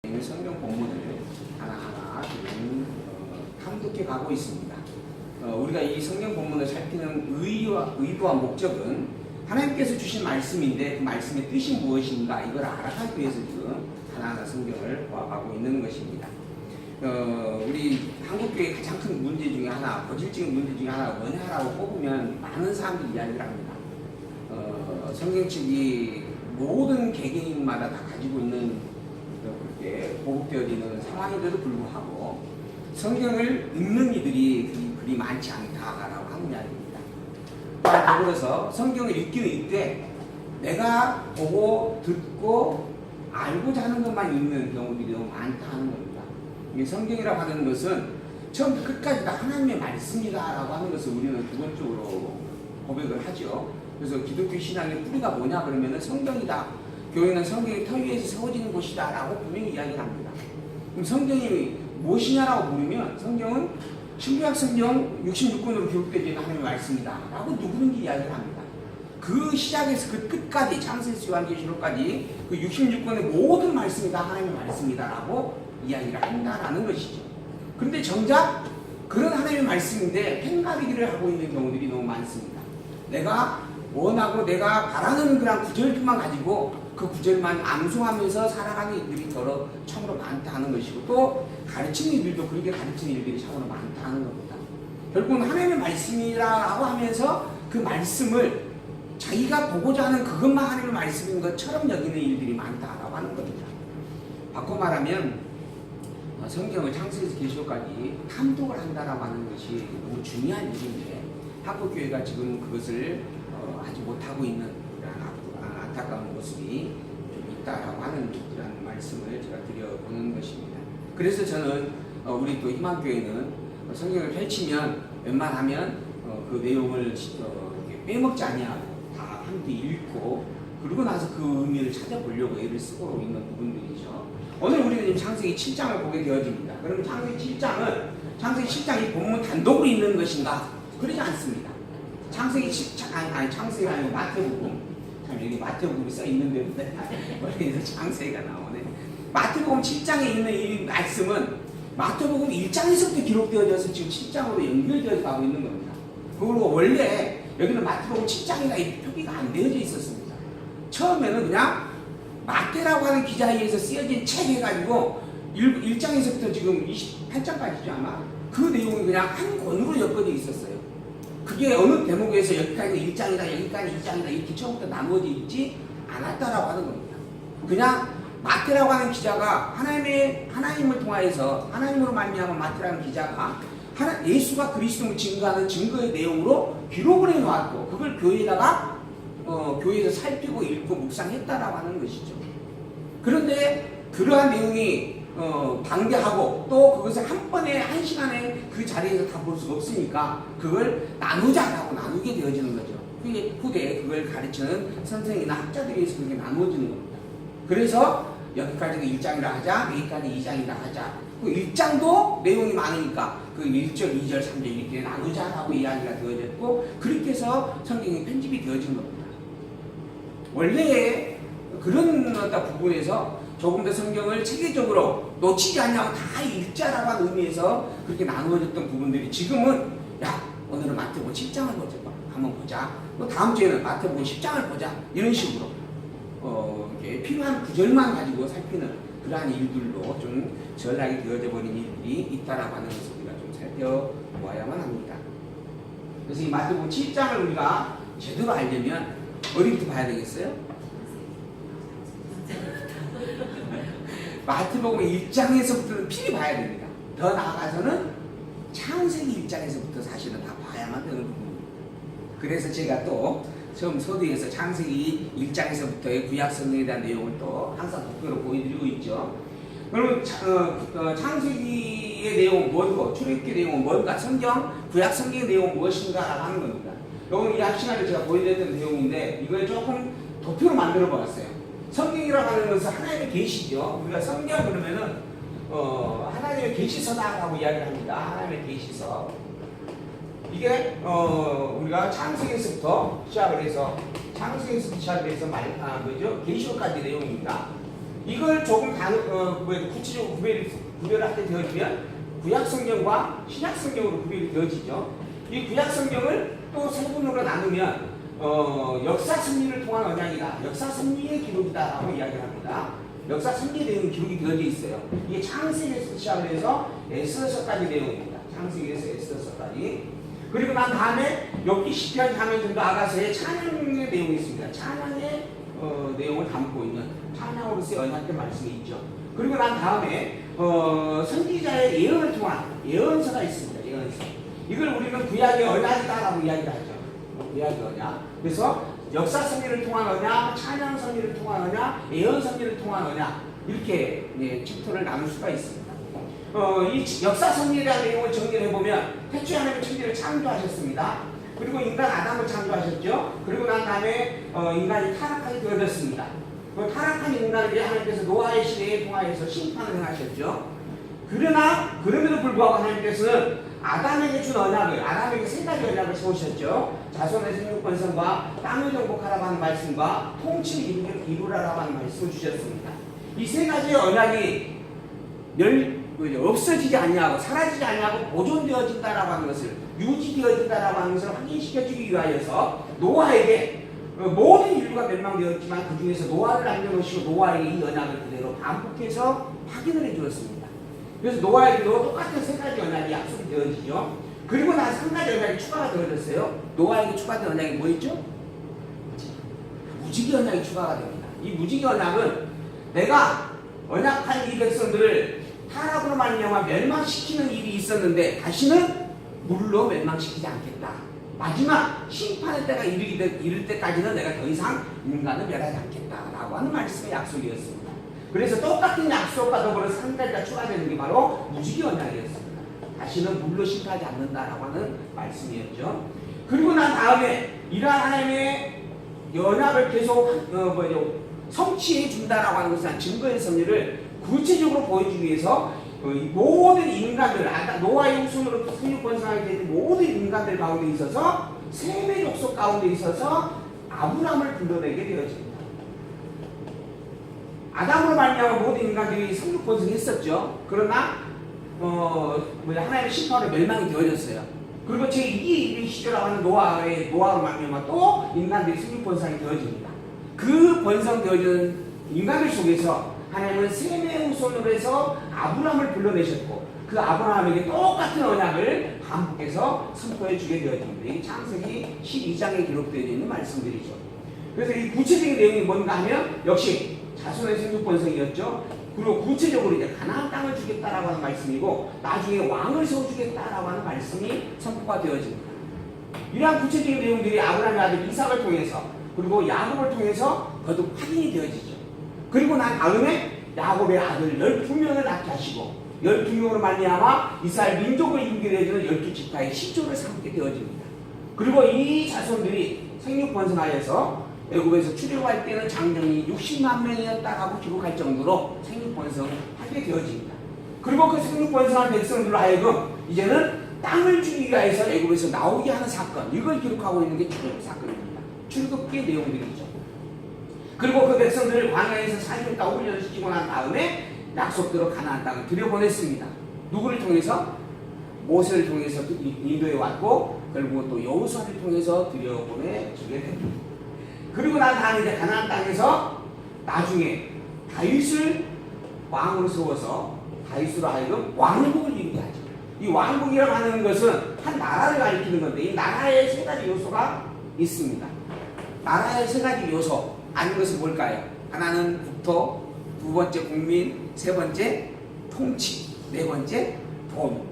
성경 본문을 하나하나 지금 탐독해 가고 있습니다. 우리가 이 성경 본문을 살피는 의도와 목적은 하나님께서 주신 말씀인데 그 말씀의 뜻이 무엇인가 이걸 알아가기 위해서 지금 하나하나 성경을 보아가고 있는 것입니다. 우리 한국교회의 가장 큰 문제 중에 하나, 본질적인 문제 중에 하나가 뭐냐라고 뽑으면 많은 사람들이 이야기를 합니다. 성경책이 모든 개개인마다 다 가지고 있는 그렇게 보급되어지는 상황인데도 불구하고 성경을 읽는 이들이 그리 많지 않다라고 하는 이야기입니다. 더불어서 성경을 읽기는 읽되 내가 보고 듣고 알고자 하는 것만 읽는 경우들이 너무 많다 하는 겁니다. 성경이라고 하는 것은 처음부터 끝까지 다 하나님의 말씀이다라고 하는 것을 우리는 기본적으로 고백을 하죠. 그래서 기독교 신앙의 뿌리가 뭐냐 그러면은 성경이다. 교회는 성경의 터 위에서 세워지는 곳이다 라고 분명히 이야기를 합니다. 그럼 성경이 무엇이냐라고 물으면 성경은 신구약 성경 66권으로 기록되어 있는 하나님의 말씀이다 라고 누구든지 이야기를 합니다. 그 시작에서 그 끝까지 창세기에서 요한계시록까지 그 66권의 모든 말씀이 다 하나님의 말씀이다 라고 이야기를 한다라는 것이죠. 그런데 정작 그런 하나님의 말씀인데 팽가르기를 하고 있는 경우들이 너무 많습니다. 내가 원하고 내가 바라는 그런 구절만 가지고 그 구절만 암송하면서 살아가는 일들이 참으로 많다 하는 것이고 또 가르치는 일들도 그렇게 가르치는 일들이 참으로 많다 하는 겁니다. 결국은 하나님의 말씀이라고 하면서 그 말씀을 자기가 보고자 하는 그것만 하나님의 말씀인 것처럼 여기는 일들이 많다라고 하는 겁니다. 바꿔 말하면 성경을 창세기에서 계시록까지 탐독을 한다라고 하는 것이 너무 중요한 일인데 한국교회가 지금 그것을 하지 못하고 있는 안타까운 모습이 좀 있다라고 하는 그런 말씀을 제가 드려보는 것입니다. 그래서 저는 우리 또 희망교회는 성경을 펼치면 웬만하면 그 내용을 이렇게 빼먹지 아니하고 다 함께 읽고 그러고 나서 그 의미를 찾아보려고 애를 쓰고 있는 부분들이죠. 오늘 우리는 지금 창세기 7장을 보게 되어집니다. 그러면 창세기 7장이 본문 단독으로 있는 것인가? 그러지 않습니다. 창세기 7장, 창세기가 아니고 마태복음. 참 여기 마태복음이 써 있는데 머리에서 창세기가 나오네. 마태복음 7장에 있는 이 말씀은 마태복음 1장에서부터 기록되어져서 지금 7장으로 연결되어 가고 있는 겁니다. 그리고 원래 여기는 마태복음 7장이나 이 표기가 안 되어져 있었습니다. 처음에는 그냥 마태라고 하는 기자에 의해서 쓰여진 책 해가지고 1장에서부터 지금 28장까지죠 아마 그 내용이 그냥 한 권으로 엮어져 있었어요. 그게 어느 대목에서 여기까지 1장이다 여기까지 2장이다 이렇게 처음부터 나누어져 있지 않았다라고 하는 겁니다. 그냥 마태라고 하는 기자가 하나님을 통하여서 하나님으로 말미암은 마태라는 기자가 예수가 그리스도를 증거하는 증거의 내용으로 기록을 해놓았고 그걸 교회에다가 교회에서 살피고 읽고 묵상했다라고 하는 것이죠. 그런데 그러한 내용이 방대하고 또 그것을 한 번에 한 시간에 그 자리에서 다 볼 수가 없으니까 그걸 나누자라고 나누게 되어지는 거죠. 그게 후대에 그걸 가르치는 선생이나 학자들에 의해서 그렇게 나누어지는 겁니다. 그래서 여기까지는 1장이라 하자, 여기까지 2장이라 하자. 그 1장도 내용이 많으니까 그 1절, 2절, 3절 이렇게 나누자라고 이야기가 되어졌고 그렇게 해서 성경이 편집이 되어진 겁니다. 원래 그런 부분에서 조금 더 성경을 체계적으로 놓치지 않냐고 다 읽자라고 하는 의미에서 그렇게 나누어졌던 부분들이 지금은 오늘은 마태복음 7장을 한번 보자. 또 다음 주에는 마태복음 10장을 보자. 이런 식으로 이렇게 필요한 구절만 가지고 살피는 그러한 일들로 좀 전락이 되어져 버린 일들이 있다라고 하는 것을 우리가 좀 살펴보아야만 합니다. 그래서 이 마태복음 7장을 우리가 제대로 알려면 어디부터 봐야 되겠어요? 마태복음 1장에서부터는 필히 봐야 됩니다. 더 나아가서는 창세기 1장에서부터 사실은 다 봐야만 되는 부분입니다. 그래서 제가 또 처음 서두에서 창세기 1장에서부터의 구약 성경에 대한 내용을 또 항상 독해로 보여드리고 있죠. 그러면 창세기의 내용은 뭔고? 출애굽기 내용은 뭔가? 구약 성경의 내용은 무엇인가라고 하는 겁니다. 이건 이 앞 시간에 제가 보여드렸던 내용인데 이걸 조금 도표로 만들어 보았어요. 성경이라고 하는 것은 하나님의 계시죠. 우리가 성경 그러면은 하나님의 계시서다라고 이야기를 합니다. 하나님의 계시서. 이게 우리가 창세기에서부터 시작을 해서 계시록까지 내용입니다. 이걸 조금 구체적으로 구별을 하게 되어지면 구약 성경과 신약 성경으로 구별이 되어지죠. 이 구약 성경을 또 세 분으로 나누면 역사 섭리를 통한 언약이다, 역사 섭리의 기록이다라고 이야기를 합니다. 역사 섭리 내용 기록이 되어져 있어요. 이게 창세기에서 시작을 해서 에스더서까지 내용입니다. 창세기에서 에스더서까지. 그리고 난 다음에 여기 시편, 사면 전도, 아가서의 찬양의 내용이 있습니다. 찬양의 내용을 담고 있는 찬양으로서의 언약의 말씀이 있죠. 그리고 난 다음에 선지자의 예언을 통한 예언서가 있습니다. 예언서. 이걸 우리는 구약의 언약이다라고 이야기를 하죠. 구약의 언약. 그래서 역사 섭리를 통한 언약, 찬양 섭리를 통한 언약, 예언 섭리를 통한 언약, 이렇게 챕터를 나눌 수가 있습니다. 이 역사 섭리에 대한 내용을 정리를 해보면 태초에 하나님은 천지를 창조하셨습니다. 그리고 인간 아담을 창조하셨죠. 그리고 난 다음에 인간이 타락하게 되어졌습니다. 그 타락한 인간을 위해 하나님께서 노아의 시대에 통하여서 심판을 행하셨죠. 그러나 그럼에도 불구하고 하나님께서는 아담에게 준 언약을, 아담에게 세 가지 언약을 세우셨죠. 자손의 생육 번성과 땅을 정복하라고 하는 말씀과 통치를 이루라라고 하는 말씀을 주셨습니다. 이 세 가지의 언약이 없어지지 아니하고 사라지지 아니하고 보존되어진다라고 하는 것을, 유지되어진다라고 하는 것을 확인시켜주기 위하여서 노아에게 모든 인류가 멸망되었지만 그 중에서 노아를 남겨놓으시고 노아에게 이 언약을 그대로 반복해서 확인을 해주었습니다. 그래서 노아에게도 똑같은 세 가지 언약이 약속이 되어지죠. 그리고 나서 한 가지 언약이 추가가 되어졌어요. 노아에게 추가된 언약이 뭐였죠? 무지개 언약이 추가가 됩니다. 이 무지개 언약은 내가 언약한 이 백성들을 타락으로 말미암아 멸망시키는 일이 있었는데 다시는 물로 멸망시키지 않겠다. 마지막 심판의 때가 이를 때까지는 내가 더 이상 인간을 멸하지 않겠다라고 하는 말씀의 약속이었습니다. 그래서 똑같은 약속과 더불어서 한 가지가 추가되는 게 바로 무지개 언약이었습니다. 다시는 물로 심판하지 않는다라고 하는 말씀이었죠. 그리고 난 다음에 이러한 하나님의 언약을 계속 성취해 준다라고 하는 것은 증거의 섭리를 구체적으로 보여주기 위해서 모든 인간들, 노아의 후손으로 생육 번성하게 된 모든 인간들 가운데 있어서 셈의 족속 가운데 있어서 아브람을 불러내게 되어집니다. 아담으로 말미암아 모든 인간들이 생육 번성했었죠. 그러나 하나님의 심판으로 멸망이 되어졌어요. 그리고 제2의 시대라고 하는 노아로 말미암아 또 인간들이 생육 번성이 되어집니다. 그 번성되어지는 인간들 속에서 하나님은 셈의 후손으로 해서 아브람을 불러내셨고 그 아브라함에게 똑같은 언약을 반복해서 선포해 주게 되어집니다. 이게 창세기 12장에 기록되어 있는 말씀들이죠. 그래서 이 구체적인 내용이 뭔가 하면 역시 자손의 생육 번성이었죠. 그리고 구체적으로 이제 가나안 땅을 주겠다라고 하는 말씀이고 나중에 왕을 세워주겠다라고 하는 말씀이 선포가 되어집니다. 이러한 구체적인 내용들이 아브라함의 아들 이삭을 통해서 그리고 야곱을 통해서 거듭 확인이 되어지죠. 그리고 난 다음에 야곱의 아들 12명을 낳게 하시고 12명으로 말미암아 이스라엘 민족을 이루게 되어지는 12지파의 시조를 삼게 되어집니다. 그리고 이 자손들이 생육 번성하여서 애굽에서 출애굽할 때는 장정이 60만 명이었다라고 기록할 정도로 생육 번성하게 되어집니다. 그리고 그 생육 번성한 백성들로 하여금 이제는 땅을 주기 위해서 애굽에서 나오게 하는 사건, 이걸 기록하고 있는 게 출애굽 사건입니다. 출애굽기의 내용들이죠. 그리고 그 백성들을 광야에서 40일 동안 훈련시키고 난 다음에 약속대로 가나안 땅을 들여보냈습니다. 누구를 통해서? 모세를 통해서 인도에 왔고 결국은 또 여호수아를 통해서 들여보내주게 됩니다. 그리고 난 다음에 이제 가나안 땅에서 나중에 다윗을 왕으로 세워서 다윗으로 하여금 왕국을 이루게 하죠. 이 왕국이라고 하는 것은 한 나라를 가리키는 건데 이 나라의 세 가지 요소가 있습니다. 나라의 세 가지 요소 아닌 것은 뭘까요? 하나는 국토, 두 번째 국민, 세 번째 통치, 네 번째 돈.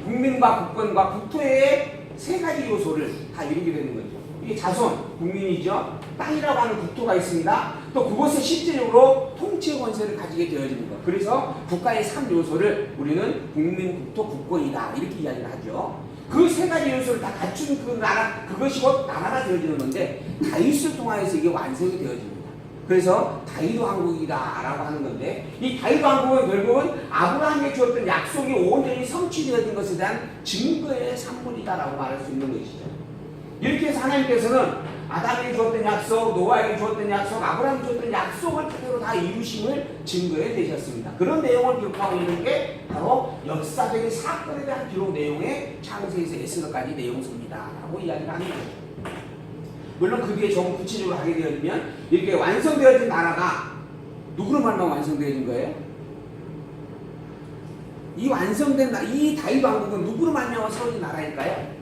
국민과 국권과 국토의 세 가지 요소를 다 이루게 되는 거죠. 이게 자손, 국민이죠. 땅이라고 하는 국토가 있습니다. 또 그곳에 실제적으로 통치의 권세를 가지게 되어지는 것. 그래서 국가의 3요소를 우리는 국민, 국토, 국권이다 이렇게 이야기를 하죠. 그 세 가지 요소를 다 갖춘 그 나라, 그것이 곧 나라가 되어지는 건데 다윗을 통하여서 이게 완성이 되어집니다. 그래서 다윗 왕국이다 라고 하는 건데 이 다윗 왕국은 결국은 아브라함에게 주었던 약속이 온전히 성취되어진 것에 대한 증거의 산물이다 라고 말할 수 있는 것이죠. 이렇게 해서 하나님께서는 아담에게 주었던 약속, 노아에게 주었던 약속, 아브라함에게 주었던 약속을 그대로 다 이루심을 증거해 되셨습니다. 그런 내용을 기록하고 있는 게 바로 역사적인 사건에 대한 기록 내용의 창세에서 에스더까지 내용서입니다 라고 이야기를 하는 거죠. 물론 그 뒤에 조금 구체적으로 하게 되어지면 이렇게 완성되어진 나라가 누구로 말미암아 완성되어진 거예요? 이 완성된 나라, 이 다윗 왕국은 누구로 말미암아 세워진 나라일까요?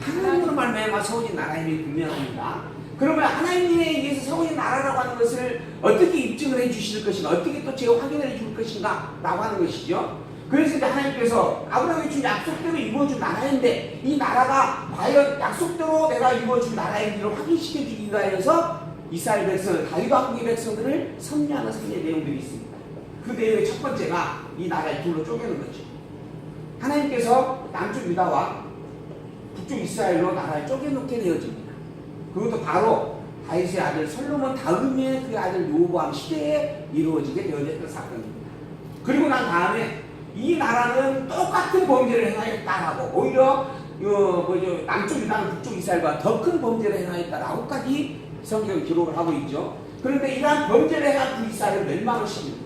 하나님으로 말미암아 세워진 나라임이 분명합니다. 그러면 하나님에 의해서 세워진 나라라고 하는 것을 어떻게 입증을 해 주실 것인가, 어떻게 또 재확인을 해 줄 것인가 라고 하는 것이죠. 그래서 이제 하나님께서 아브라함이 준 약속대로 이루어준 나라인데 이 나라가 과연 약속대로 내가 이루어준 나라인지를 확인시켜 주기 위하여서 이스라엘 백성, 다윗 왕국의 백성들을 섭리하는 섭리의 내용들이 있습니다. 그 내용의 첫 번째가 이 나라를 둘로 쪼개는 거죠. 하나님께서 남쪽 유다와 북쪽 이스라엘로 나라를 쪼개놓게 되어집니다. 그것도 바로 다윗의 아들 솔로몬 다음에 그의 아들 르호보암 시대에 이루어지게 되어졌던 사건입니다. 그리고 난 다음에 이 나라는 똑같은 범죄를 행하였다라고, 오히려 남쪽 유다는 북쪽 이스라엘과 더 큰 범죄를 행하였다라고까지 성경이 기록을 하고 있죠. 그런데 이러한 범죄를 행한 그 이스라엘을 멸망을 시킵니다.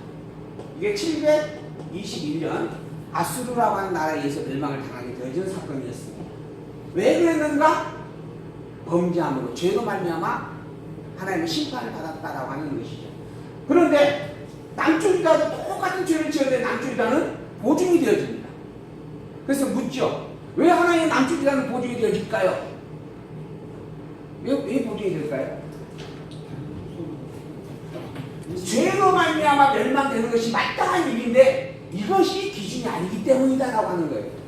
이게 721년 아수르라고 하는 나라에 의해서 멸망을 당하게 되어진 사건이었습니다. 왜 그랬는가? 범죄함으로, 죄로 말미암아 하나님의 심판을 받았다라고 하는 것이죠. 그런데 남쪽 유다도 똑같은 죄를 지었는데 남쪽 유다는 보증이 되어집니다. 그래서 묻죠. 왜 하나님의 남쪽 유다는 보증이 되어질까요? 왜 보증이 될까요? 죄로 말미암아 멸망되는 것이 마땅한 일인데 이것이 기준이 아니기 때문이다라고 하는 거예요.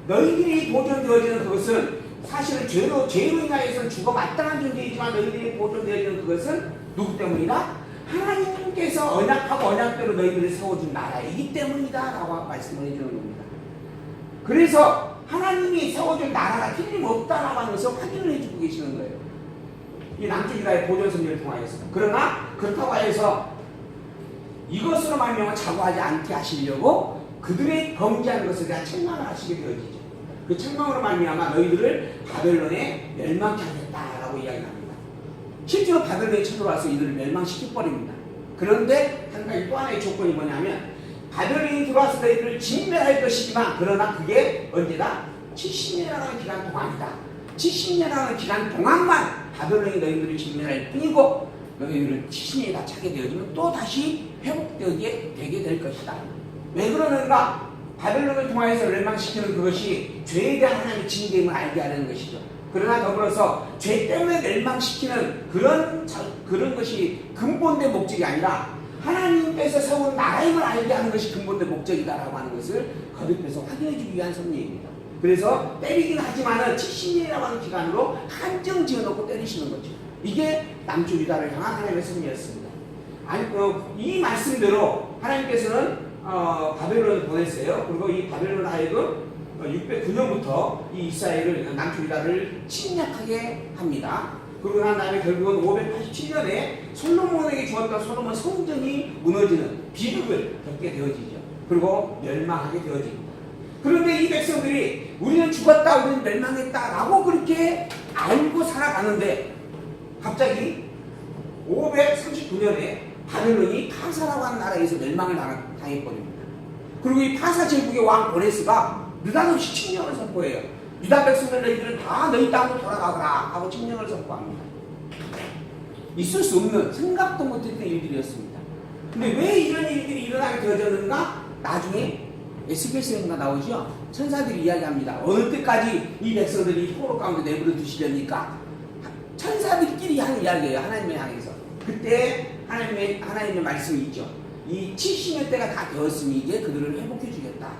너희들이 보존되어지는 그것은 사실은 죄로 인하여서 죽어 마땅한 존재이지만 너희들이 보존되어지는 그것은 누구 때문이다? 하나님께서 언약하고 언약대로 너희들을 세워준 나라이기 때문이다라고 말씀을 해주는 겁니다. 그래서 하나님이 세워준 나라가 틀림없다라고 하는 것을 확인을 해주고 계시는 거예요. 이 남쪽 유다의 보존 섭리를 통하여서. 그러나 그렇다고 해서 이것으로 말미암아 자고하지 않게 하시려고 그들의 범죄한 것에 대한 책망을 하시게 되어지죠. 그 책망으로 말미암아 너희들을 바벨론에 멸망케 하겠다라고 이야기합니다. 실제로 바벨론에 쳐들어와서 이들을 멸망시켜 버립니다. 그런데 한 가지 또 하나의 조건이 뭐냐면 바벨론이 들어와서 너희들을 진멸할 것이지만 그러나 그게 언제다? 70년이라는 기간 동안이다. 70년이라는 기간 동안만 바벨론이 너희들을 진멸할 뿐이고 너희들은 70년이 다 차게 되어지면 또 다시 회복되게 될 것이다. 왜 그러는가? 바벨론을 통하여서 멸망시키는 그것이 죄에 대한 하나님의 징계임을 알게 하는 것이죠. 그러나 더불어서 죄 때문에 멸망시키는 그런 것이 근본된 목적이 아니라 하나님께서 세운 나라임을 알게 하는 것이 근본된 목적이다라고 하는 것을 거듭해서 확인해주기 위한 섭리입니다. 그래서 때리긴 하지만은 70년이라고 하는 기간으로 한정 지어놓고 때리시는 거죠. 이게 남쪽 유다를 향한 하나님의 섭리였습니다. 이 말씀대로 하나님께서는 바벨론을 보냈어요. 그리고 이 바벨론 하여금 609년부터 이 이스라엘을 남쪽 유다를 침략하게 합니다. 그러고 난 다음에 결국은 587년에 솔로몬에게 주었던 솔로몬 성전이 무너지는 비극을 겪게 되어지죠. 그리고 멸망하게 되어집니다. 그런데 이 백성들이 우리는 죽었다, 우리는 멸망했다라고 그렇게 알고 살아가는데 갑자기 539년에 바벨론이 파사라고 하는 나라에서 멸망을 당해버립니다. 그리고 이 파사 제국의 왕 고레스가 느닷없이 칙령을 선포해요. 유다 백성들 너희들은 다 너희 땅으로 돌아가거라 하고 칙령을 선포합니다. 있을 수 없는, 생각도 못했던 일들이었습니다. 근데 왜 이런 일들이 일어나게 되어졌는가? 나중에 에스겔서인가 나오죠? 천사들이 이야기합니다. 어느 때까지 이 백성들이 포로 가운데 내버려 두시렵니까? 천사들끼리 하는 이야기예요. 하나님을 향해서. 그때 하나님의 말씀이 있죠. 이 70년 때가 다 되었으니 이제 그들을 회복해 주겠다.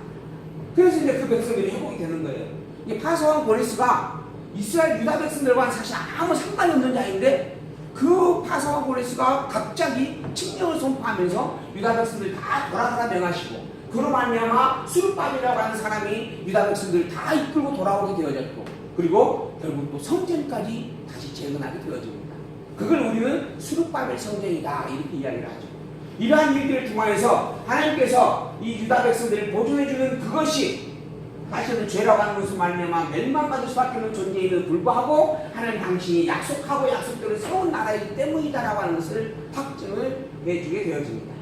그래서 이제 그 백성들이 회복이 되는 거예요. 이 파사왕 고레스가 이스라엘 유다 백성들과는 사실 아무 상관이 없는 자인데 그 파사왕 고레스가 갑자기 칙령을 선포하면서 유다 백성들 다 돌아가라 명하시고 그로 말미암아 수르바벨이라고 하는 사람이 유다 백성들을 다 이끌고 돌아오게 되어졌고 그리고 결국 또 성전까지 다시 재건하게 되어집니다. 그걸 우리는 수르바벨 성전이다 이렇게 이야기를 하죠. 이러한 일들을 통하여서 하나님께서 이 유다 백성들을 보존해주는 그것이 다시 한번 죄라고 하는 것을 말미암아 멸망받을 수밖에 없는 존재임에도 불구하고 하나님 당신이 약속하고 약속대로 새로운 나라이기 때문이다라고 하는 것을 확증을 해주게 되어집니다.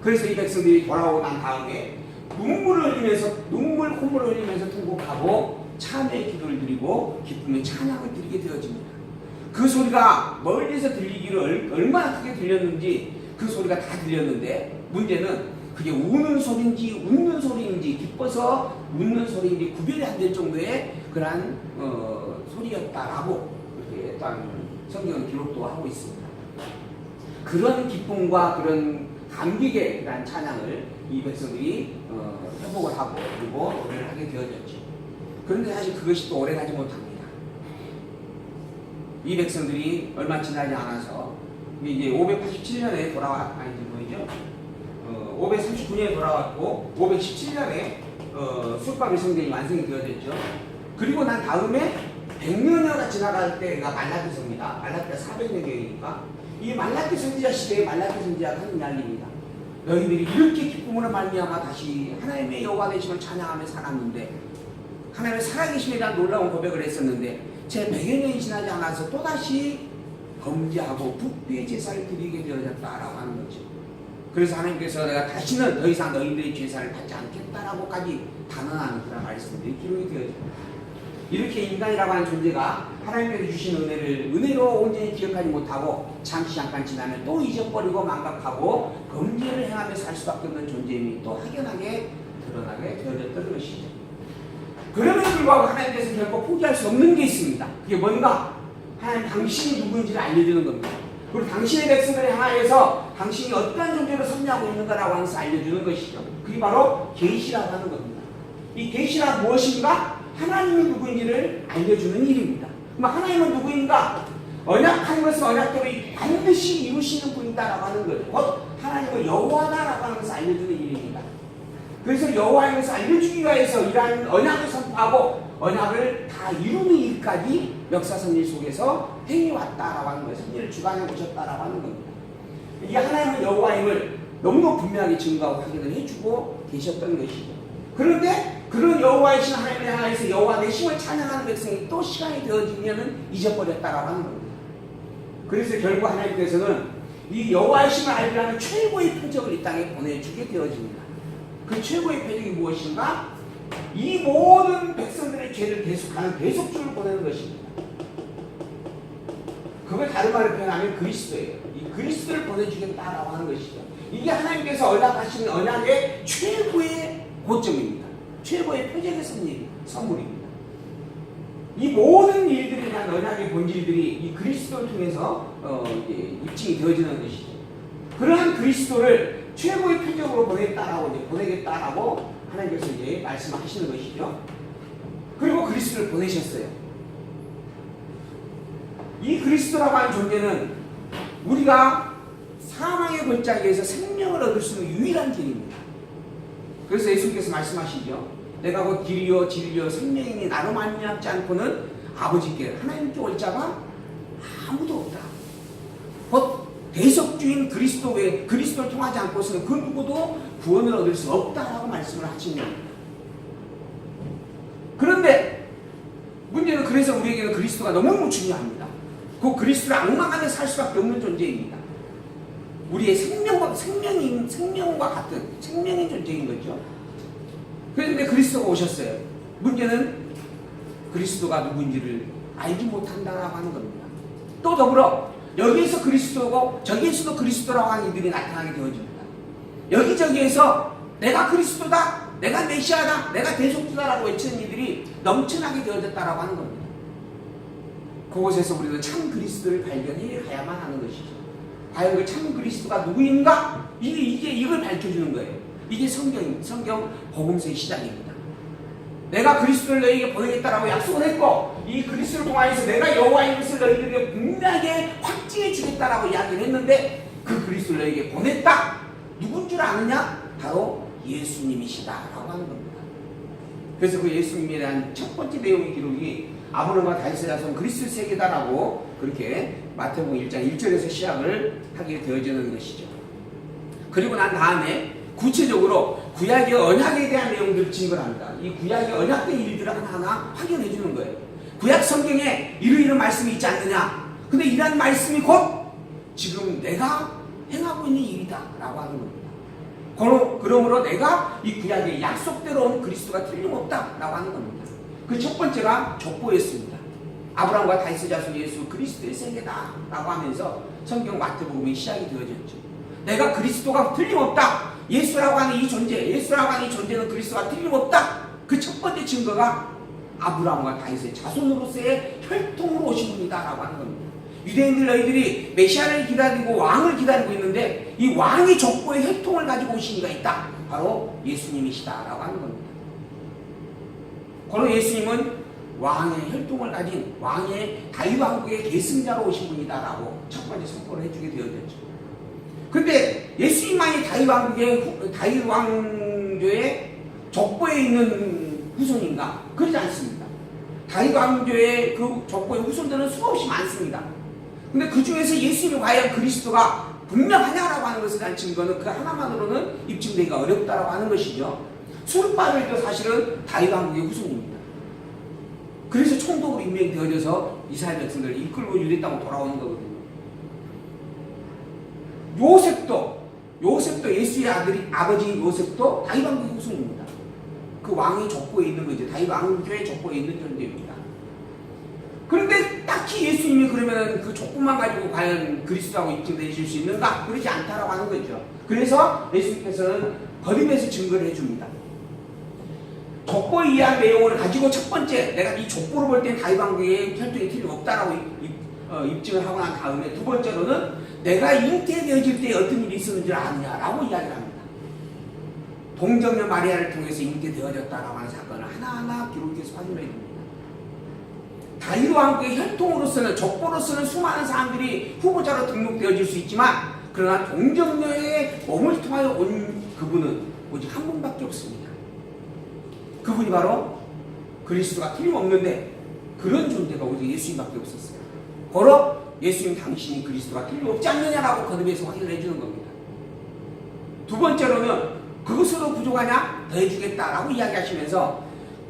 그래서 이 백성들이 돌아오고 난 다음에 콧물을 흘리면서 통곡하고 참회의 기도를 드리고 기쁨의 찬양을 드리게 되어집니다. 그 소리가 멀리서 들리기를 얼마나 크게 들렸는지 그 소리가 다 들렸는데 문제는 그게 우는 소리인지 웃는 소리인지 기뻐서 웃는 소리인지 구별이 안 될 정도의 그러한 소리였다라고 그렇게 또한 성경은 기록도 하고 있습니다. 그런 기쁨과 그런 감격의 그러한 찬양을 이 백성들이 회복을 하고 그리고 노래를 하게 되어졌죠. 그런데 사실 그것이 또 오래가지 못합니다. 이 백성들이 얼마 지나지 않아서 이제 587년에 아니지 뭐죠? 539년에 돌아왔고 517년에 술밥의 성전이 완성이 되어졌죠. 그리고 난 다음에 100년여가 지나갈 때가 말라기서입니다. 말라기가 400년경이니까 이 말라기 선지자 시대에 말라기 선지자가 하는 이야기입니다. 너희들이 이렇게 기쁨으로 말미암아 다시 하나님의 여호와 되심을 찬양하며 살았는데 하나님의 살아계심에 대한 놀라운 고백을 했었는데 제 100여 년이 지나지 않아서 또다시 범죄하고 부패의 제사를 드리게 되어졌다라고 하는 거죠. 그래서 하나님께서 내가 다시는 더 이상 너희들의 제사를 받지 않겠다라고까지 단언하는 그런 말씀들이 기록이 되어집니다. 이렇게 인간이라고 하는 존재가 하나님께서 주신 은혜로 온전히 기억하지 못하고 잠깐 지나면 또 잊어버리고 망각하고 범죄를 행하며 살 수밖에 없는 존재임이 또 확연하게 드러나게 되어졌던 것이죠. 그럼에도 불구하고 하나님께서 결코 포기할 수 없는 게 있습니다. 그게 뭔가? 하나님 당신이 누구인지를 알려주는 겁니다. 그리고 당신의 백성들을 향하여서 당신이 어떠한 존재로 섭리하고 있는가라고 하는 것을 알려주는 것이죠. 그게 바로 계시라고 하는 겁니다. 이 계시란 무엇인가? 하나님이 누구인지를 알려주는 일입니다. 그럼 하나님은 누구인가? 언약한 것은 언약대로 반드시 이루시는 분이다라고 하는 거죠. 곧 하나님은 여호와다라고 하는 것을 알려주는 일입니다. 그래서 여호와의 것을 알려주기 위해서 이러한 언약을 선포하고 언약을 다 이루는 일까지 역사선 일 속에서 행해왔다라고 하는 거예요. 섭리를 주관해 오셨다라고 하는 겁니다. 이게 하나님은 여호와임을 너무너무 분명하게 증거하고 확인을 해주고 계셨던 것이죠. 그런데 그런 여호와이신 하나님을 향해서 여호와 내 신을 찬양하는 백성이 또 시간이 되어지면 잊어버렸다라고 하는 겁니다. 그래서 결국 하나님께서는 이 여호와의 신을 알게 하는 최고의 표적을 이 땅에 보내주게 되어집니다. 그 최고의 표적이 무엇인가? 이 모든 백성들의 죄를 대속하는 대속주를 보내는 것입니다. 그걸 다른 말로 표현하면 그리스도예요. 이 그리스도를 보내주겠다라고 하는 것이죠. 이게 하나님께서 언약하시는 언약의 최고의 고점입니다. 최고의 표적의 선물입니다. 이 모든 일들에 대한 언약의 본질들이 이 그리스도를 통해서 입증이 되어지는 것이죠. 그러한 그리스도를 최고의 표적으로 보내겠다라고 하나님께서 이제 말씀하시는 것이죠. 그리고 그리스도를 보내셨어요. 이 그리스도라고 하는 존재는 우리가 사망의 골짜기에서 생명을 얻을 수 있는 유일한 길입니다. 그래서 예수님께서 말씀하시죠. 내가 곧 길이요 진리요 생명이니 나로 말미암지 않고는 아버지께 하나님께 올 자가 아무도 없다. 곧 대속주인 그리스도 외에 그리스도를 통하지 않고서는 그 누구도 구원을 얻을 수 없다라고 말씀을 하시는 겁니다. 그런데 문제는 그래서 우리에게는 그리스도가 너무너무 중요합니다. 그 그리스도를 앙망하며 살 수밖에 없는 존재입니다. 우리의 생명과 같은 생명의 존재인 거죠. 그런데 그리스도가 오셨어요. 문제는 그리스도가 누구인지를 알지 못한다라고 하는 겁니다. 또 더불어 여기에서 그리스도고 저기에서도 그리스도라고 하는 이들이 나타나게 되어집니다. 여기저기에서 내가 그리스도다, 내가 메시아다, 내가 대속주다라고 외치는 이들이 넘쳐나게 되어졌다라고 하는 겁니다. 그곳에서 우리는 참 그리스도를 발견해 가야만 하는 것이죠. 과연 그 참 그리스도가 누구인가? 이걸 밝혀주는 거예요. 이게 성경 복음서의 시작입니다. 내가 그리스도를 너희에게 보내겠다라고 약속을 했고 이 그리스도를 통하여서 내가 여호와인 것을 너희들에게 분명하게 확증해 주겠다라고 이야기를 했는데 그 그리스도를 너희에게 보냈다. 누군 줄 아느냐? 바로 예수님이시다라고 하는 겁니다. 그래서 그 예수님에 대한 첫 번째 내용의 기록이 아브라함과 다윗의 자손 그리스도 세계다라고 그렇게 마태복음 1장 1절에서 시작을 하게 되어지는 것이죠. 그리고 난 다음에 구체적으로 구약의 언약에 대한 내용들을 증거합니다. 이 구약의 언약된 일들을 하나하나 확인해 주는 거예요. 구약 성경에 이러이러한 말씀이 있지 않느냐? 근데 이러한 말씀이 곧 지금 내가 행하고 있는 일이다 라고 하는 겁니다. 그러므로 내가 이 구약의 약속대로 온 그리스도가 틀림없다 라고 하는 겁니다. 그 첫 번째가 족보였습니다. 아브라함과 다윗의 자손 예수 그리스도의 세계다 라고 하면서 성경 마태복음이 시작이 되어졌죠. 내가 그리스도가 틀림없다. 예수라고 하는 이 존재, 예수라고 하는 이 존재는 그리스도가 틀림없다. 그 첫 번째 증거가 아브라함과 다윗의 자손으로서의 혈통으로 오신 분이다 라고 하는 겁니다. 유대인들 너희들이 메시아를 기다리고 왕을 기다리고 있는데 이 왕의 족보의 혈통을 가지고 오신 이가 있다. 바로 예수님이시다 라고 하는 겁니다. 바로 예수님은 왕의 혈통을 가진 왕의 다윗 왕국의 계승자로 오신 분이다 라고 첫 번째 선포를 해주게 되어졌죠. 근데 예수님만이 다윗 왕조의 족보에 있는 후손인가? 그렇지 않습니다. 다윗 왕조의 그 족보의 후손들은 수없이 많습니다. 근데 그 중에서 예수님이 과연 그리스도가 분명하냐라고 하는 것에 대한 증거는 그 하나만으로는 입증되기가 어렵다라고 하는 것이죠. 수르바벨도 사실은 다윗 왕국의 후손입니다. 그래서 총독으로 임명되어져서 이스라엘 백성들을 이끌고 유대 땅으로 돌아오는 거거든요. 요셉도 예수의 아버지인 요셉도 다윗 왕국의 후손입니다. 그 왕의 족보에 있는 거죠. 다윗 왕조의 족보에 있는 존재입니다. 그런데 딱히 예수님이 그러면 그 족보만 가지고 과연 그리스도하고 입증되실 수 있는가? 그렇지 않다라고 하는 거죠. 그래서 예수님께서는 거듭해서 증거를 해줍니다. 족보에 의한 내용을 가지고 첫 번째, 내가 이 족보를 볼 땐 다윗 왕국의 혈통이 틀림없다라고 입증을 하고 난 다음에 두 번째로는 내가 잉태되어질 때 어떤 일이 있었는지 아느냐라고 이야기를 합니다. 동정녀 마리아를 통해서 잉태되어졌다라고 하는 사건을 하나하나 기록해서 확인해 줍니다. 다윗 왕국의 혈통으로서는 족보로서는 수많은 사람들이 후보자로 등록되어질 수 있지만 그러나 동정녀의 몸을 통하여 온 그분은 오직 한 분밖에 없습니다. 그분이 바로 그리스도가 틀림없는데 그런 존재가 오직 예수님밖에 없었어요. 바로 예수님 당신이 그리스도가 틀림없지 않느냐라고 거듭해서 확인을 해주는 겁니다. 두 번째로는 그것으로 부족하냐? 더해주겠다라고 이야기하시면서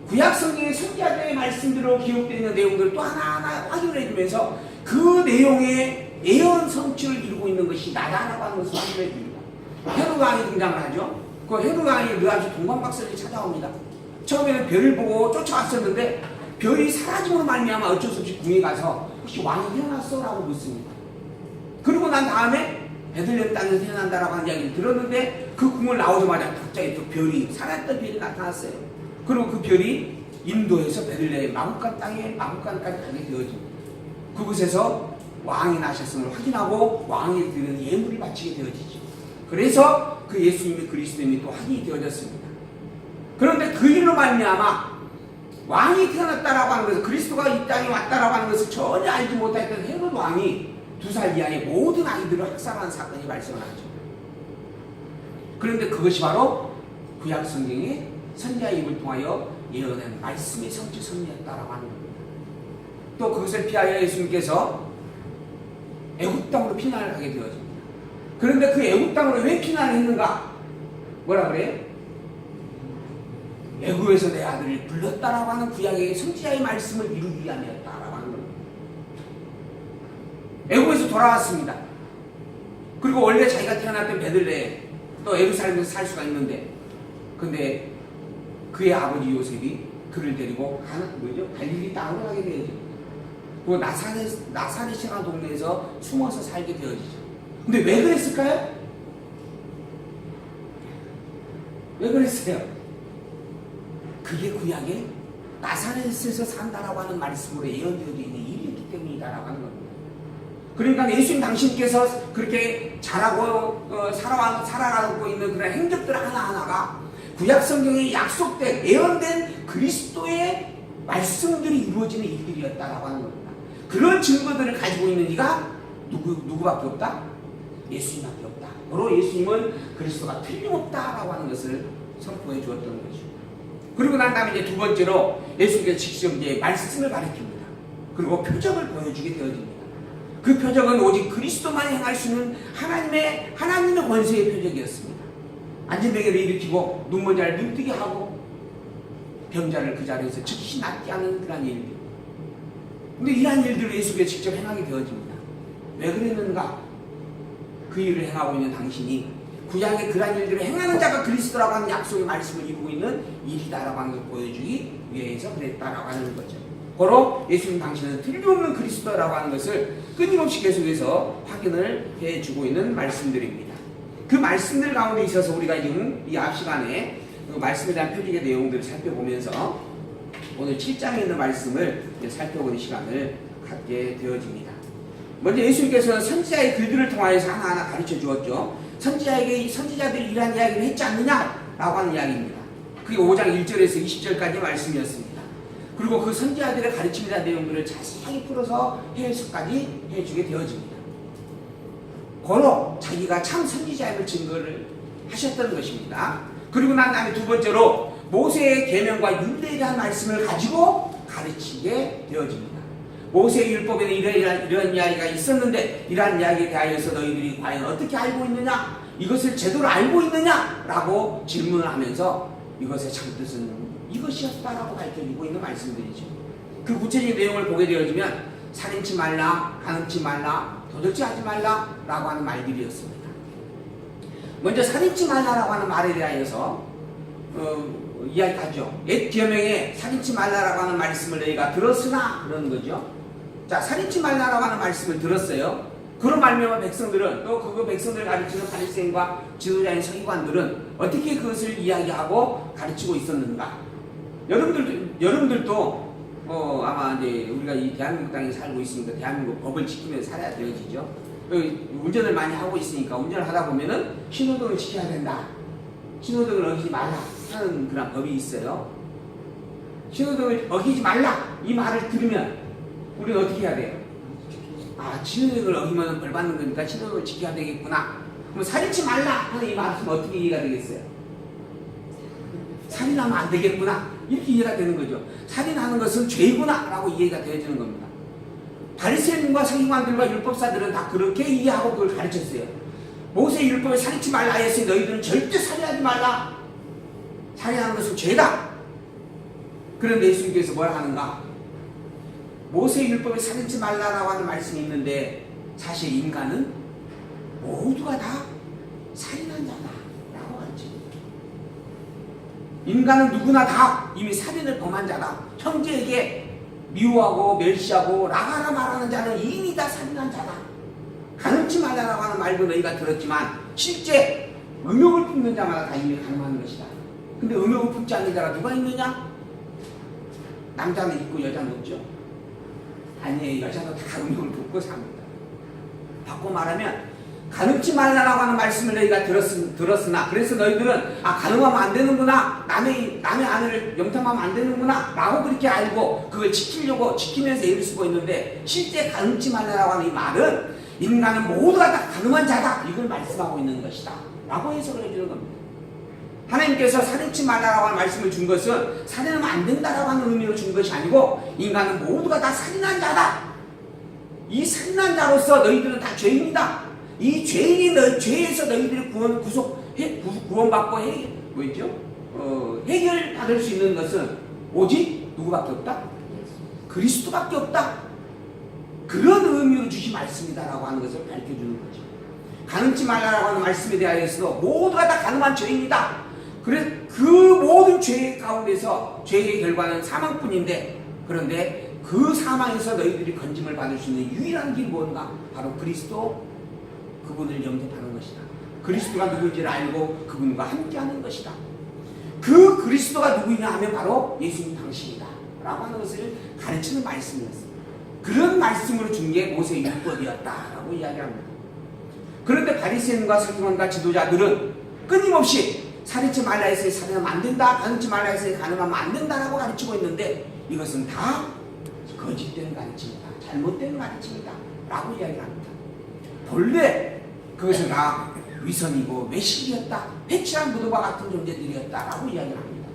구약 성경의 선지자들의 말씀대로 기록되어 있는 내용들을 또 하나하나 확인을 해주면서 그 내용의 예언 성취를 이루고 있는 것이 나다라고 하는 것을 확인해 줍니다. 헤롯 왕이 등장을 하죠. 그 헤롯 왕이 느와서 동방박사들이 찾아옵니다. 처음에는 별을 보고 쫓아왔었는데 별이 사라짐으로 말미암아 어쩔 수 없이 궁에 가서 혹시 왕이 태어났어? 라고 묻습니다. 그리고 난 다음에 베들레헴 땅에서 태어난다라고 하는 이야기를 들었는데 그 궁을 나오자마자 갑자기 또 별이 살아있던 별이 나타났어요. 그리고 그 별이 인도에서 베들레헴 마구간 땅에 마구간까지 가게 되어집니다. 그곳에서 왕이 나셨음을 확인하고 왕에 드리는 예물을 바치게 되어지죠. 그래서 그 예수님의 그리스도임이 또 확인이 되어졌습니다. 그런데 그 일로 말미암아 왕이 태어났다라고 하는 것을 그리스도가 이 땅에 왔다라고 하는 것을 전혀 알지 못했던 헤롯 왕이 2살 이하의 모든 아이들을 학살하는 사건이 발생을 하죠. 그런데 그것이 바로 구약 성경의 선지자의 입을 통하여 예언한 말씀의 성취 선언이었다라고 하는 겁니다. 또 그것을 피하여 예수님께서 애굽 땅으로 피난을 가게 되어집니다. 그런데 그 애굽 땅으로 왜 피난을 했는가? 뭐라 그래요? 애굽에서 내 아들을 불렀다라고 하는 구약의 선지자의 말씀을 이루기 위함이었다라고 하는 겁니다. 애굽에서 돌아왔습니다. 그리고 원래 자기가 태어났던 베들레헴 또 예루살렘에서 살 수가 있는데 근데 그의 아버지 요셉이 그를 데리고 갈릴리 땅으로 가게 되어집니다. 그 나사렛이라는 동네에서 숨어서 살게 되어지죠. 근데 왜 그랬을까요? 왜 그랬어요? 그게 구약에 나사렛에서 산다라고 하는 말씀으로 예언되어져 있는 일이었기 때문이다라고 하는 겁니다. 그러니까 예수님 당신께서 그렇게 잘하고 살아가고 있는 그런 행적들 하나하나가 구약 성경에 약속된 예언된 그리스도의 말씀들이 이루어지는 일들이었다라고 하는 겁니다. 그런 증거들을 가지고 있는 이가 누구밖에 없다? 예수님밖에 없다. 바로 예수님은 그리스도가 틀림없다라고 하는 것을 선포해 주었던 것이죠. 그리고 난 다음에 이제 두 번째로 예수님께서 직접 이제 말씀을 가르칩니다. 그리고 표적을 보여주게 되어집니다. 그 표적은 오직 그리스도만 행할 수 있는 하나님의 권세의 표적이었습니다. 안진뱅이를 일으키고 눈먼 자를 눈뜨게 하고 병자를 그 자리에서 즉시 낫게 하는 그런 일들. 근데 이러한 일들을 예수께서 직접 행하게 되어집니다. 왜 그랬는가? 그 일을 행하고 있는 당신이 구약의 그러한 일들을 행하는 자가 그리스도라고 하는 약속의 말씀을 이루고 있는 일이다라고 하는 것을 보여주기 위해서 그랬다라고 하는 거죠. 바로 예수님 당신은 틀림없는 그리스도라고 하는 것을 끊임없이 계속해서 확인을 해주고 있는 말씀들입니다. 그 말씀들 가운데 있어서 우리가 지금 이 앞 시간에 그 말씀에 대한 표적의 내용들을 살펴보면서 오늘 7장에 있는 말씀을 살펴보는 시간을 갖게 되어집니다. 먼저 예수님께서는 선지자의 글들을 통하여서 하나하나 가르쳐 주었죠. 선지자들이 이러한 이야기를 했지 않느냐라고 하는 이야기입니다. 그게 5장 1절에서 20절까지 말씀이었습니다. 그리고 그 선지자들의 가르침이나 내용들을 자세히 풀어서 해석까지 해주게 되어집니다. 고로 자기가 참 선지자임을 증거를 하셨던 것입니다. 그리고 난 다음에 두 번째로 모세의 계명과 율례에 대한 말씀을 가지고 가르치게 되어집니다. 모세의 율법에는 이런 이야기가 있었는데 이러한 이야기에 대하여서 너희들이 과연 어떻게 알고 있느냐? 이것을 제대로 알고 있느냐? 라고 질문을 하면서 이것의 참뜻은 이것이었다라고 밝혀주고 있는 말씀들이죠. 그 구체적인 내용을 보게 되어지면 살인치 말라, 간음치 말라, 도적질하지 말라 라고 하는 말들이었습니다. 먼저 살인치 말라라고 하는 말에 대하여서 이야기하죠. 옛 계명에 살인치 말라라고 하는 말씀을 너희가 들었으나 그러는 거죠. 자, 살인치 말라라고 하는 말씀을 들었어요. 그런 말미암아 백성들은 또 그 백성들을 가르치는 바리새인과 지도자인 서기관들은 어떻게 그것을 이야기하고 가르치고 있었는가? 여러분들도 아마 이제 우리가 이 대한민국 땅에 살고 있으니까 대한민국 법을 지키면서 살아야 되어지죠. 운전을 많이 하고 있으니까 운전을 하다 보면은 신호등을 지켜야 된다. 신호등을 어기지 말라 하는 그런 법이 있어요. 신호등을 어기지 말라 이 말을 들으면 우리는 어떻게 해야 돼요? 아, 신호등을 어기면 벌 받는 거니까 신호등을 지켜야 되겠구나. 그럼 살인치 말라 하는 이 말씀은 어떻게 이해가 되겠어요? 살인하면 안 되겠구나 이렇게 이해가 되는 거죠. 살인하는 것은 죄구나 라고 이해가 되어지는 겁니다. 바리새인과 서기관들과 율법사들은 다 그렇게 이해하고 그걸 가르쳤어요. 모세의 율법에 살인치 말라 했으니 너희들은 절대 살인하지 말라. 살인하는 것은 죄다. 그런데 예수님께서 뭐라 하는가? 모세의 율법에 살인치 말라라고 하는 말씀이 있는데 사실 인간은 모두가 다 살인한 자다 라고 가르칩니다. 인간은 누구나 다 이미 살인을 범한 자다. 형제에게 미워하고 멸시하고 나가라 말하는 자는 이미 다 살인한 자다. 간음치 말라라고 하는 말도 너희가 들었지만 실제 음욕을 품는 자마다 다 이미 간음하는 것이다. 근데 음욕을 품지 않는 자가 누가 있느냐? 남자는 있고 여자는 없죠. 아니에요. 여자도 다 음욕을 품고 삽니다. 바꿔 말하면 간음치 말라라고 하는 말씀을 너희가 들었으나 그래서 너희들은 간음하면 안 되는구나, 남의 아내를 영탐하면 안 되는구나 라고 그렇게 알고 그걸 지키면서 애를 쓰고 있는데 실제 간음치 말라라고 하는 이 말은 인간은 모두가 다 간음한 자다 이걸 말씀하고 있는 것이다 라고 해석을 해주는 겁니다. 하나님께서 살인치 말라라고 하는 말씀을 준 것은 살인하면 안 된다라고 하는 의미로 준 것이 아니고 인간은 모두가 다 살인한 자다. 이 살인한 자로서 너희들은 다 죄인이다. 이 죄에서 너희들이 구원받고 해결받을 수 있는 것은 오직 누구밖에 없다? 그리스도밖에 없다. 그런 의미로 주신 말씀이다라고 하는 것을 밝혀주는 거죠. 간음치 말라라고 하는 말씀에 대하여서도 모두가 다 간음한 죄인이다. 그래서 그 모든 죄 가운데서 죄의 결과는 사망뿐인데 그런데 그 사망에서 너희들이 건짐을 받을 수 있는 유일한 길이 뭔가? 바로 그리스도 그분을 영접하는 것이다. 그리스도가 누구인지를 알고 그분과 함께하는 것이다. 그 그리스도가 누구이냐 하면 바로 예수님 당신이다 라고 하는 것을 가르치는 말씀이었습니다. 그런 말씀으로 준 게 모세의 율법이었다라고 이야기합니다. 그런데 바리새인과 서기관과 지도자들은 끊임없이 살인치 말라 해서 살인하면 안 된다, 간음치 말라 해서 간음하면 안 된다라고 가르치고 있는데 이것은 다 거짓된 가르침이다, 잘못된 가르침이다 라고 이야기합니다. 본래 그것은 다 위선이고 매식이었다, 해치한 무도와 같은 존재들이었다 라고 이야기합니다.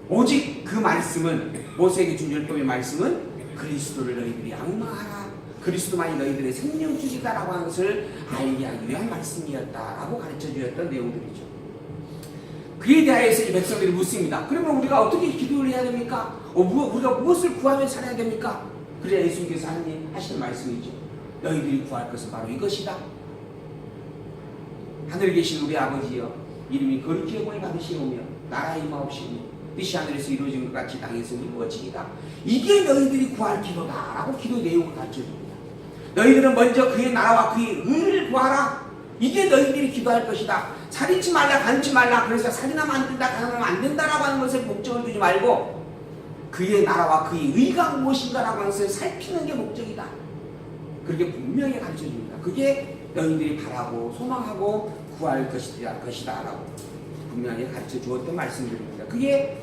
오직 그 말씀은 모세에게 준 율법의 말씀은 그리스도를 너희들이 앙망하라, 그리스도만이 너희들의 생명줄이다라고 하는 것을 알게 하기 위한 말씀이었다라고 가르쳐 주었던 내용들이죠. 그에 대하여서 이 백성들이 묻습니다. 그러면 우리가 어떻게 기도를 해야 됩니까? 우리가 무엇을 구하며 살아야 됩니까? 그래야 예수님께서 하시는 말씀이죠. 너희들이 구할 것은 바로 이것이다. 하늘에 계신 우리 아버지여, 이름이 거룩히 영광을 받으시오며 나라 임하옵시니 뜻이 하늘에서 이루어진 것 같이 땅에서 이루어지이다. 이게 너희들이 구할 기도다 라고 기도 내용을 가르쳐줍니다. 너희들은 먼저 그의 나라와 그의 의를 구하라. 이게 너희들이 기도할 것이다. 살인치 말라, 가늠치 말라. 그래서 살인하면 안 된다, 가늠하면 안 된다라고 하는 것에 목적을 두지 말고 그의 나라와 그의 의가 무엇인가라고 하는 것을 살피는 게 목적이다. 그렇게 분명히 가르쳐줍니다. 그게 너희들이 바라고 소망하고 구할 것이다 라고 분명히 가르쳐 주었던 말씀들입니다. 그게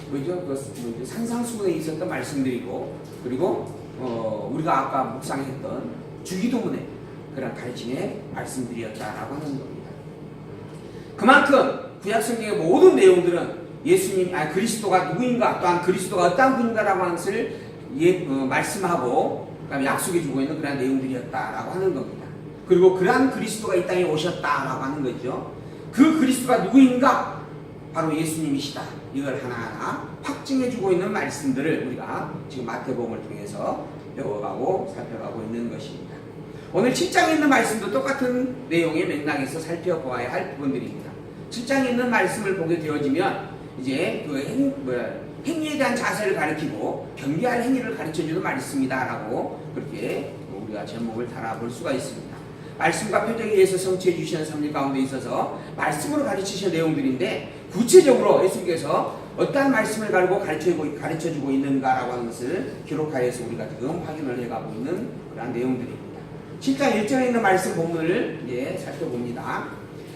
뭐죠? 산상수훈에 있었던 말씀들이고, 그리고 우리가 아까 묵상했던 주기도문의 그런 가르침의 말씀들이었다라고 하는 겁니다. 그만큼 구약성경의 모든 내용들은 예수님, 그리스도가 누구인가, 또한 그리스도가 어떤 분인가라고 하는 것을 말씀하고 그다음에 약속해주고 있는 그런 내용들이었다라고 하는 겁니다. 그리고 그러한 그리스도가 이 땅에 오셨다라고 하는 거죠. 그 그리스도가 누구인가? 바로 예수님이시다. 이걸 하나하나 확증해주고 있는 말씀들을 우리가 지금 마태복음을 통해서 배워가고 살펴가고 있는 것입니다. 오늘 7장에 있는 말씀도 똑같은 내용의 맥락에서 살펴보아야 할 부분들입니다. 7장에 있는 말씀을 보게 되어지면 이제 그 행위에 대한 자세를 가리키고 경계할 행위를 가르쳐주는 말씀이다라고 그렇게 우리가 제목을 달아볼 수가 있습니다. 말씀과 표적에 의해서 성취해 주시는 섭리 가운데 있어서 말씀으로 가르치시는 내용들인데, 구체적으로 예수님께서 어떠한 말씀을 가르쳐주고 있는가라고 하는 것을 기록하여서 우리가 지금 확인을 해가고 있는 그런 내용들입니다. 7장 1절에 있는 말씀 본문을 살펴봅니다.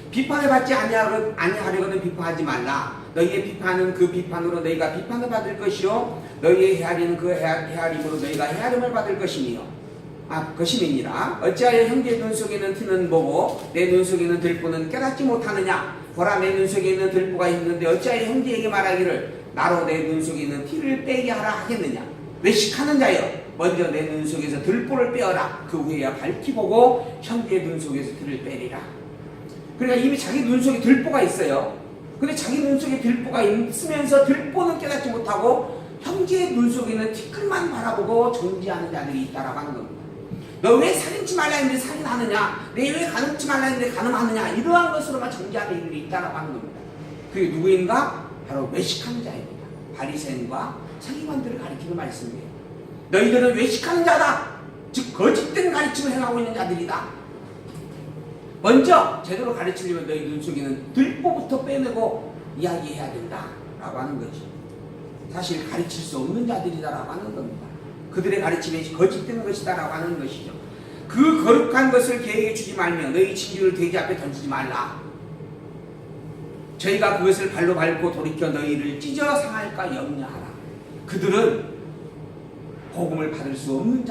비판을 받지 아니하려거든 비판하지 말라. 너희의 비판은 그 비판으로 너희가 비판을 받을 것이요 너희의 헤아리는 그 헤아림으로 너희가 헤아림을 받을 것임이니라. 어찌하여 형제의 눈 속에는 티는 보고 내 눈 속에는 들보는 깨닫지 못하느냐. 보라, 내 눈 속에 있는 들보가 있는데 어찌하여 형제에게 말하기를 나로 내 눈 속에 있는 티를 빼게 하라 하겠느냐. 외식하는 자여, 먼저 내 눈 속에서 들보를 빼어라. 그 후에야 밝히 보고 형제의 눈 속에서 티를 빼리라. 그러니까 이미 자기 눈 속에 들보가 있어요. 근데 자기 눈 속에 들보가 있으면서 들보는 깨닫지 못하고 형제의 눈 속에 있는 티끌만 바라보고 정지하는 자들이 있다라고 하는 겁니다. 너 왜 살인치 말라 했는데 살인하느냐? 내 왜 가늠치 말라 했는데 가늠하느냐? 이러한 것으로만 정지하는 이들이 있다라고 하는 겁니다. 그게 누구인가? 바로 외식하는 자입니다. 바리새인과 서기관들을 가리키는 말씀이에요. 너희들은 외식하는 자다. 즉 거짓된 가르침을 행하고 있는 자들이다. 먼저 제대로 가르치려면 너희 눈 속에는 들보부터 빼내고 이야기해야 된다라고 하는 거죠. 사실 가르칠 수 없는 자들이다라고 하는 겁니다. 그들의 가르침이 거짓된 것이다라고 하는 것이죠. 그 거룩한 것을 계획해 주지 말며 너희 친구를 돼지 앞에 던지지 말라. 저희가 그것을 발로 밟고 돌이켜 너희를 찢어 상할까 염려하라. 그들은 복음을 받을 수 없는 자,